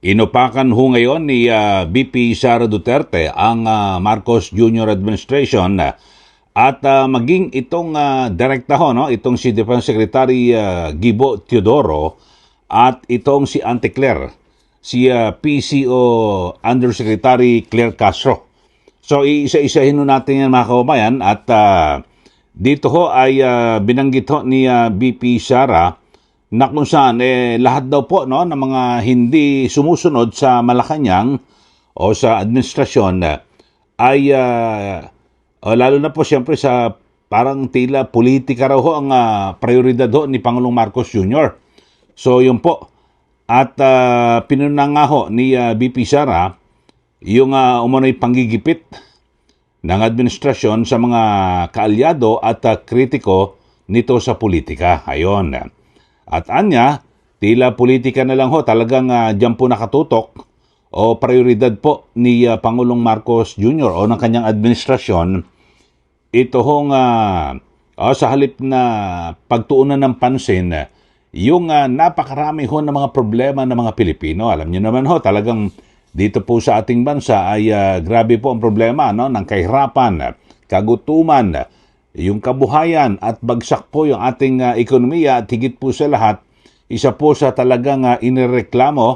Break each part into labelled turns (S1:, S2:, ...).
S1: Inupakan ho ngayon ni VP Sara Duterte ang Marcos Jr. Administration at maging itong direkta ho, no? Itong si Defense Secretary Gibo Teodoro at itong si Auntie Claire, si PCO Undersecretary Claire Castro. So iisa-isahin ho natin yan mga kababayan at dito ho ay binanggit ho ni VP Sara na kung saan lahat daw po no ng mga hindi sumusunod sa Malacanang o sa administrasyon ay lalo na po siyempre sa parang tila politika raw ho ang prioridad ho ni Pangulong Marcos Jr. So yun po. At pinuna nga ho ni VP Sara yung umano'y panggigipit ng administrasyon sa mga kaalyado at kritiko nito sa politika. Ayon. At anya, tila politika na lang ho, talagang dyan po nakatutok o prioridad po ni Pangulong Marcos Jr. o ng kanyang administrasyon, ito hong sa halip na pagtuunan ng pansin, yung napakarami ho ng mga problema ng mga Pilipino. Alam niyo naman ho, talagang dito po sa ating bansa ay grabe po ang problema no, ng kahirapan, kagutuman, yung kabuhayan at bagsak po yung ating ekonomiya at higit po sa lahat, isa po sa talagang inireklamo,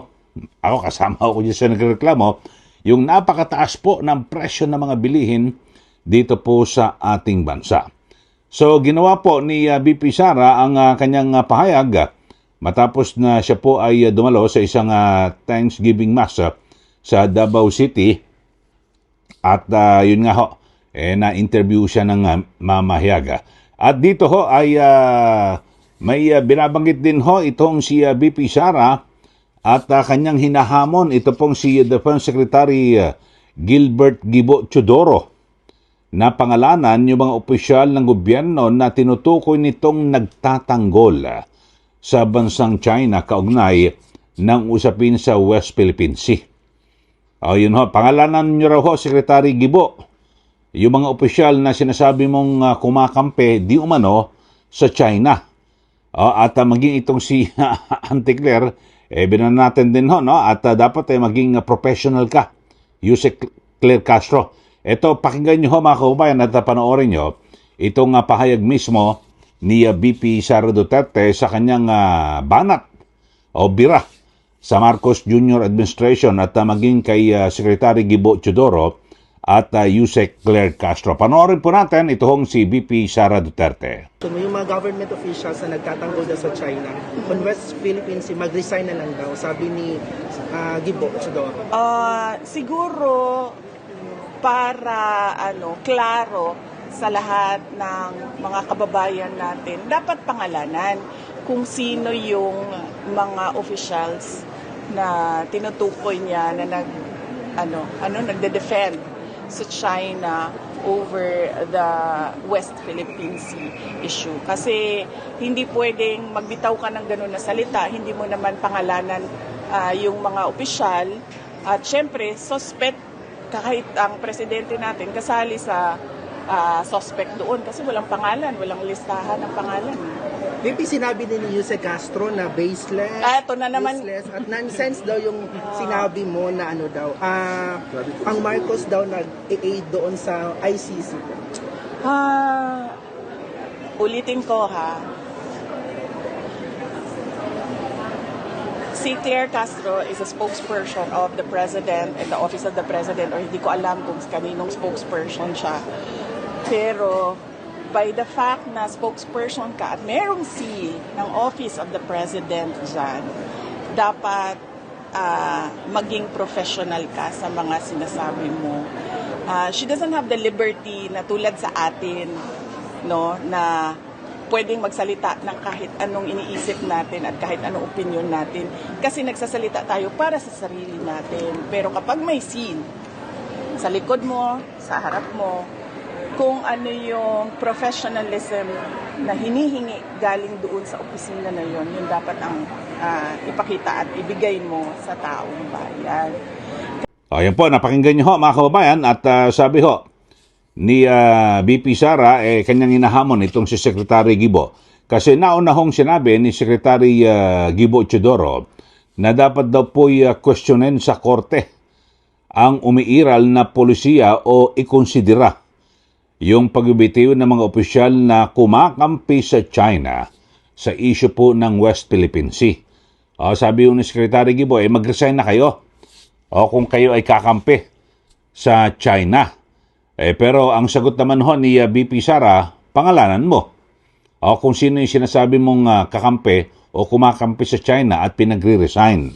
S1: ako kasama ako dyan sa nagreklamo, yung napakataas po ng presyo ng mga bilihin dito po sa ating bansa. So ginawa po ni VP Sara ang kanyang pahayag matapos na siya po ay dumalo sa isang Thanksgiving Mass sa Davao City at yun nga ho, na-interview siya ng mamahayaga. At dito ho ay may binabanggit din ho itong si VP Sara at kanyang hinahamon ito pong si Defense Secretary Gilbert Gibo Teodoro na pangalanan yung mga opisyal ng gobyerno na tinutukoy nitong nagtatanggol sa bansang China kaugnay ng usapin sa West Philippine Sea. Yun ho, pangalanan nyo raw ho, Secretary Gibo, yung mga opisyal na sinasabi mong kumakampi di umano sa China. At maging itong si Auntie Claire, binan natin din ho, no? At dapat maging professional ka, Yusek Claire Castro. Ito, pakinggan nyo ho mga kaubayan at panoorin nyo itong pahayag mismo ni VP Sara Duterte sa kanyang banat o bira sa Marcos Jr. Administration at maging kay Secretary Gibo Teodoro at Yusek Claire Castro. Panoorin po natin itong si VP Sara Duterte.
S2: So, yung mga government officials na nagtatanggol daw sa China, on West Philippines, mag-resign na lang daw, sabi ni Gibo Teodoro.
S3: Siguro para klaro sa lahat ng mga kababayan natin, dapat pangalanan kung sino yung mga officials na tinutukoy niya na nagde-defend sa China over the West Philippine Sea issue. Kasi hindi pwedeng magbitaw ka ng ganun na salita, hindi mo naman pangalanan yung mga opisyal. At syempre, suspect, kahit ang presidente natin kasali sa suspect doon kasi walang pangalan, walang listahan ng pangalan.
S2: Maybe sinabi din ni Yusek Castro na baseless,
S3: ito na naman.
S2: Baseless, at nonsense daw yung sinabi mo na ang Marcos daw nag-aid doon sa ICC.
S3: Ulitin ko si Claire Castro is a spokesperson of the President and the Office of the President, or hindi ko alam kung kaninong spokesperson siya. Pero by the fact na spokesperson ka at merong C ng Office of the President dyan, dapat maging professional ka sa mga sinasabi mo. She doesn't have the liberty na tulad sa atin, no, na pwedeng magsalita ng kahit anong iniisip natin at kahit anong opinion natin kasi nagsasalita tayo para sa sarili natin. Pero kapag may scene sa likod mo, sa harap mo, kung ano yung professionalism na hinihingi galing doon sa opisina na yun dapat ang ipakita at ibigay mo sa taong bayan.
S1: Ayan po, napakinggan nyo ho mga kababayan at sabi ho ni VP Sara, kanyang inahamon itong si Secretary Gibo. Kasi nauna hong sinabi ni Secretary Gibo Teodoro na dapat daw po'y questionin sa korte ang umiiral na polisiya o ikonsidera yung pagbibitiw ng mga opisyal na kumakampi sa China sa issue po ng West Philippine Sea. Sabi ni Secretary Gibo, mag-resign na kayo kung kayo ay kakampi sa China. Pero ang sagot naman ho ni BP Sara, pangalanan mo. Kung sino yung sinasabi mong kakampi o kumakampi sa China at pinagre-resign.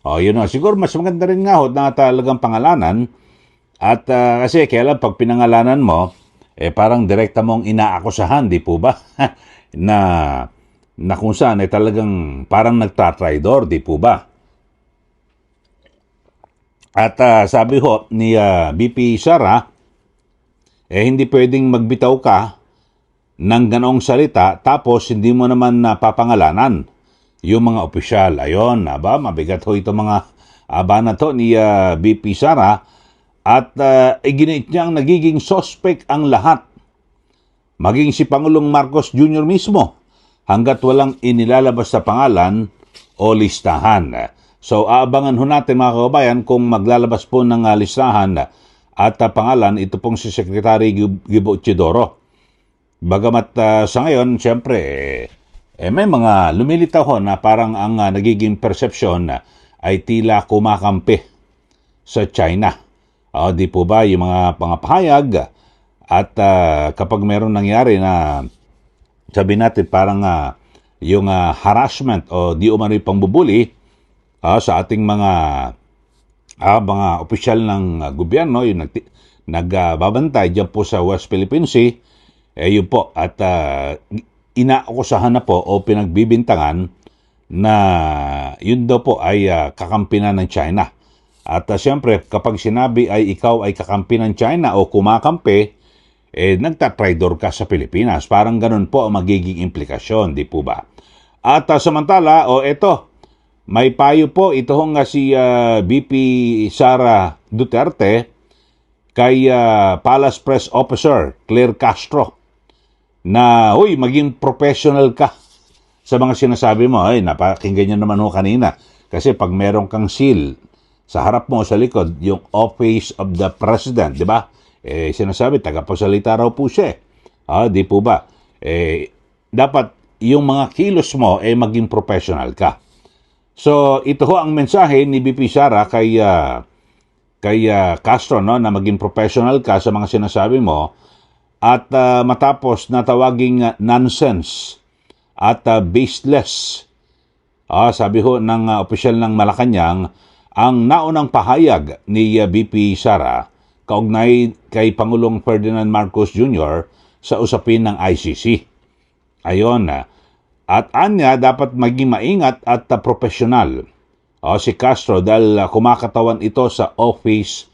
S1: Yun o. Siguro mas maganda rin nga ho na talagang pangalanan. At kasi kailan pag pinangalanan mo, parang direkta mong inaakusahan, di po ba? na kung saan talagang parang nagtatraidor, di po ba? At sabi ho ni BP Sara, hindi pwedeng magbitaw ka ng ganong salita tapos hindi mo naman napapangalanan yung mga opisyal. Ayon, mabigat ho ito mga na to ni BP Sara at iginit niyang nagiging suspect ang lahat. Maging si Pangulong Marcos Jr. mismo hanggat walang inilalabas sa pangalan o listahan. So, aabangan ho natin mga kababayan kung maglalabas po ng listahan at pangalan ito pong si Secretary Gibo Chidoro. Bagamat sa ngayon, siyempre, may mga lumilitaw ho na parang ang nagiging perception ay tila kumakampi sa China. Di po ba yung mga pangapahayag at kapag meron nangyari na sabi natin parang yung harassment o di umano'y pangbubuli sa ating mga opisyal ng gobyerno, yung nagbabantay dyan po sa West Philippine Sea, yun po, at inaakusahan na po o pinagbibintangan na yun daw po ay kakampi na ng China. At siyempre, kapag sinabi ay ikaw ay kakampi ng China o kumakampi, nagtatraidor ka sa Pilipinas. Parang ganun po ang magiging implikasyon, di po ba? At samantala, eto, may payo po ito nga si BP Sara Duterte kay Palace Press Officer Claire Castro na, maging professional ka sa mga sinasabi mo. Napakinggan nyo naman ho kanina. Kasi pag meron kang seal sa harap mo, sa likod, yung Office of the President, di ba? Sinasabi, tagapagsalita raw po siya. Di po ba? Dapat yung mga kilos mo maging professional ka. So, ito ho ang mensahe ni BP Sara kay Castro, no, na maging professional ka sa mga sinasabi mo at matapos na tawaging nonsense at baseless. Sabi ho ng opisyal ng Malacanang, ang naunang pahayag ni BP Sara kaugnay kay Pangulong Ferdinand Marcos Jr. sa usapin ng ICC. Ayon, at anya dapat maging maingat at profesional si Castro dahil kumakatawan ito sa Office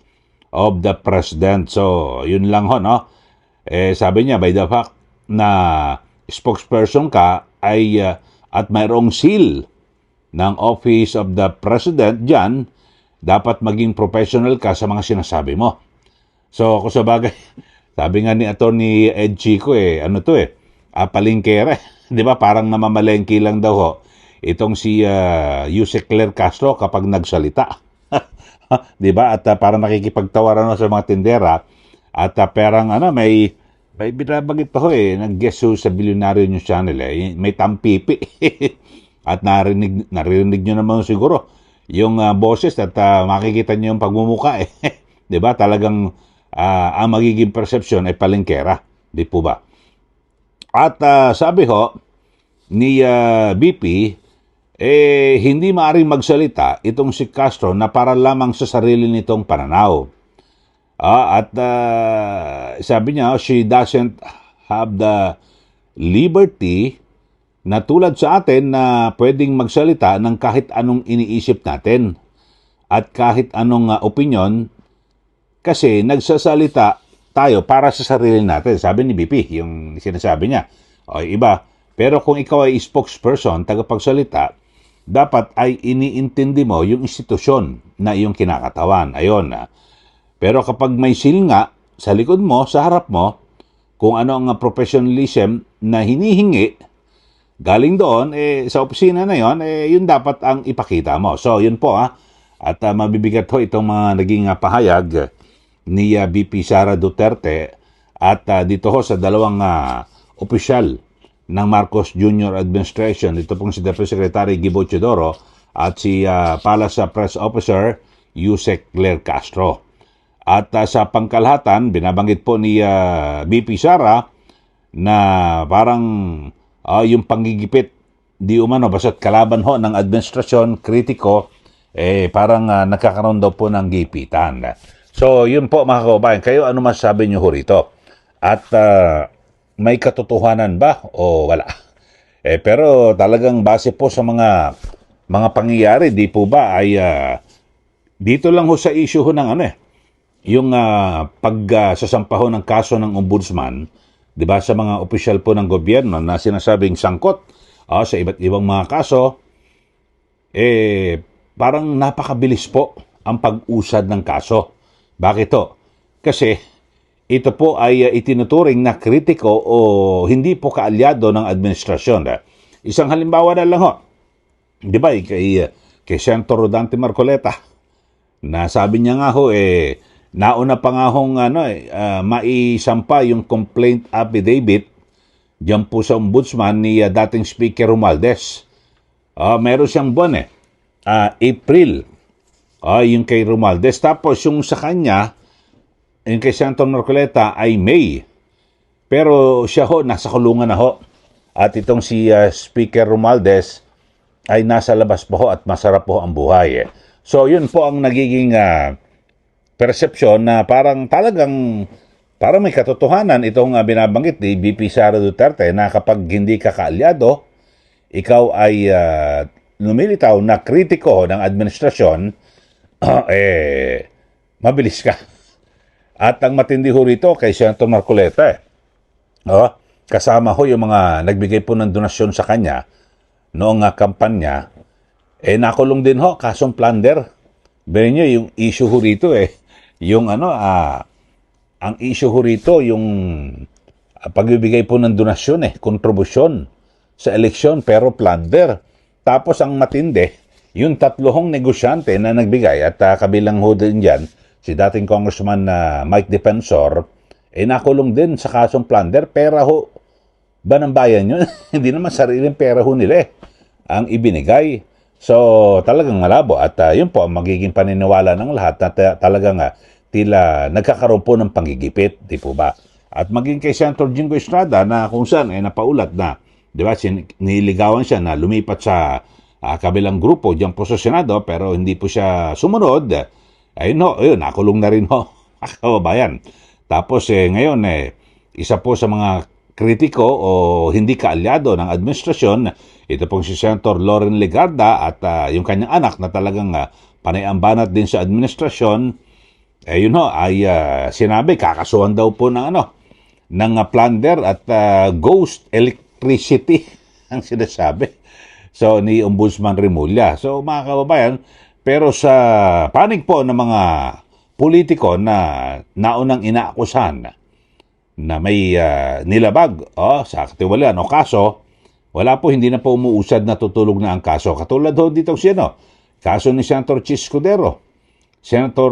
S1: of the President. So, yun lang ho, no? Sabi niya, by the fact na spokesperson ka ay at mayroong seal ng Office of the President dyan, dapat maging professional ka sa mga sinasabi mo. So, kung sa bagay, sabi nga ni Atty. Ed Chico, palingkere. Di ba? Parang namamalengke lang daw ho. Itong si Yusek Claire Castro kapag nagsalita. Di ba? At parang nakikipagtawaran sa mga tindera. At parang may binabagit pa ho nag-guest ho sa Billionaire News Channel may tampipi. At narinig nyo naman siguro yung boses at makikita nyo yung pagmumuka Di ba? Talagang ang magiging perception ay palengkera. Di po ba? At sabi ho ni BP, hindi maaaring magsalita itong si Castro na para lamang sa sarili nitong pananaw. At sabi niya, she doesn't have the liberty na tulad sa atin na pwedeng magsalita ng kahit anong iniisip natin at kahit anong opinion kasi nagsasalita tayo para sa sarili natin. Sabi ni BP, yung sinasabi niya. Iba. Pero kung ikaw ay spokesperson, tagapagsalita, dapat ay iniintindi mo yung institusyon na iyong kinakatawan. Ayon. Pero kapag may seal nga sa likod mo, sa harap mo, kung ano ang professionalism na hinihingi galing doon, sa opisina na yon, yun dapat ang ipakita mo. So, yun po At mabibigat ho itong mga naging pahayag ni VP Sara Duterte at dito ho sa dalawang opisyal ng Marcos Jr. Administration. Ito pong si Deputy Secretary Gibo Teodoro at si Palace Press Officer Yusek Claire Castro. At sa pangkalahatan, binabanggit po ni VP Sara na parang yung panggigipit di umano basta't kalaban ho ng administrasyon, kritiko, parang nagkakaroon daw po ng gipitan. So, yun po mga kababayan. Kayo, ano masasabi nyo ho rito? At may katotohanan ba o wala? Pero talagang base po sa mga pangyayari, di po ba ay dito lang ho sa issue ho ng yung pagsasampa ho ng kaso ng ombudsman, di ba, sa mga opisyal po ng gobyerno na sinasabing sangkot sa iba't ibang mga kaso, parang napakabilis po ang pag-usad ng kaso. Bakit to? Kasi ito po ay itinuturing na kritiko o hindi po kaalyado ng administrasyon. Isang halimbawa na lang ho. Di ba, kay Senator Rodante Marcoleta, na sabi niya nga ho, nauna pa nga hong maisampa yung complaint affidavit diyan po sa ombudsman ni dating Speaker Romualdez. Meron siyang buwan April. Yung kay Romualdez. Tapos yung sa kanya, yung kay Senator Marcoleta ay May. Pero siya ho, nasa kulungan na ho. At itong si Speaker Romualdez ay nasa labas po ho at masarap po ang buhay. So yun po ang nagiging perception na parang may katotohanan itong binabanggit ni VP Sara Duterte na kapag hindi ka kaalyado, ikaw ay lumilitaw na kritiko ng administrasyon, mabilis ka. At ang matindi ho rito kay Senator Marcoleta, kasama ho yung mga nagbigay po ng donasyon sa kanya noong kampanya, nakulong din ho, kasong plunder. Bale nyo, yung issue ho rito yung ang issue ho rito, yung pagbibigay po ng donasyon kontribusyon sa eleksyon, pero plunder. Tapos ang matindi, yung tatlohong negosyante na nagbigay at kabilang ho din dyan, si dating Congressman Mike Defensor, nakulong din sa kasong plunder. Pera ho ba ng bayan yun? Hindi naman sariling pera ho nila ang ibinigay. So talagang malabo at yun po ang magiging paniniwala ng lahat na talagang tila nagkakaroon po ng panggigipit, di po ba? At maging kay Senator Jingo Estrada na kung saan napaulat na, di ba, niligawan siya na lumipat sa kabilang grupo diyan po sa Senado pero hindi po siya sumunod. Ayun, nakulong na rin ho, kababayan. Tapos ngayon isa po sa mga kritiko o hindi kaalyado ng administrasyon, ito pong si Senator Loren Legarda at yung kanyang anak na talagang panay-ambanat din sa administrasyon, yun ho, ay sinabi kakasuhan daw po ng plunder at ghost electricity ang sinasabi. So ni Ombudsman Remulla. So mga kababayan, pero sa panig po ng mga politiko na naunang inaakusahan na may nilabag sa katiwalian o kaso, wala po, hindi na po umuusad na tutulog na ang kaso. Katulad ho dito kaso ni Senator Chis Escudero, Senator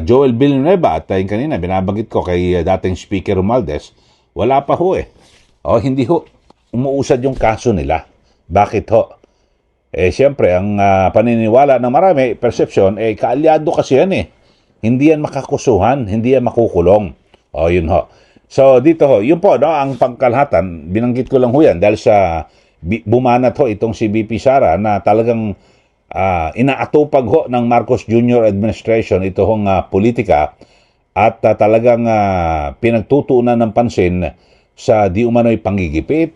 S1: Joel Villanueva at yung kanina binabanggit ko kay dating Speaker Romualdez, wala pa ho hindi ho umuusad yung kaso nila. Bakit ho? Siyempre, ang paniniwala ng marami, perception, kaalyado kasi yan Hindi yan makakusuhan, hindi yan makukulong. Yun ho. So, dito ho, yun po, ang pangkalahatan, binanggit ko lang ho yan dahil sa bumanat ho itong si VP Sara na talagang inaatupag ho ng Marcos Jr. Administration ito hong politika at talagang pinagtutuunan ng pansin sa di umano'y panggigipit,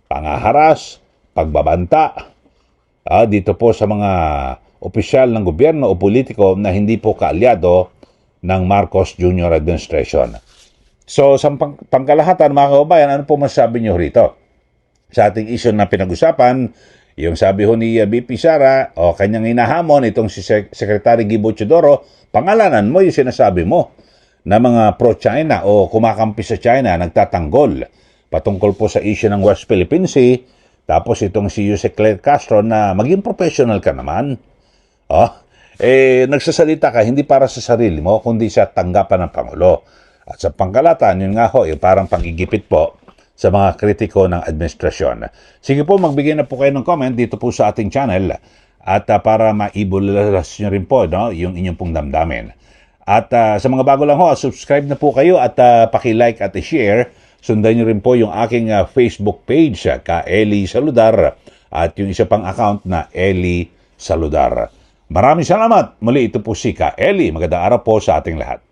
S1: pangaharas, pagbabanta dito po sa mga opisyal ng gobyerno o politiko na hindi po kaalyado ng Marcos Jr. Administration. So, sa pangkalahatan, mga kababayan, ano po masasabi nyo rito? Sa ating issue na pinag-usapan, yung sabi ho ni VP Sara, kanyang hinahamon, itong si Secretary Gibo Teodoro, pangalanan mo yung sinasabi mo na mga pro-China o kumakampi sa China, nagtatanggol patungkol po sa issue ng West Philippine Sea, Tapos itong si Jose Claire Castro na maging professional ka naman. Oh, nagsasalita ka hindi para sa sarili mo, kundi sa tanggapan ng Pangulo. At sa pangkalatan, yun nga ho, parang pangigipit po sa mga kritiko ng administrasyon. Sige po, magbigay na po kayo ng comment dito po sa ating channel at para maibulas nyo rin po yung inyong pong damdamin. At sa mga bago lang ho, subscribe na po kayo at paki-like at i-share. Sundan nyo rin po yung aking Facebook page, ka Eli Saludar, at yung isa pang account na Eli Saludar. Maraming salamat. Muli ito po si Ka Eli. Magandang araw po sa ating lahat.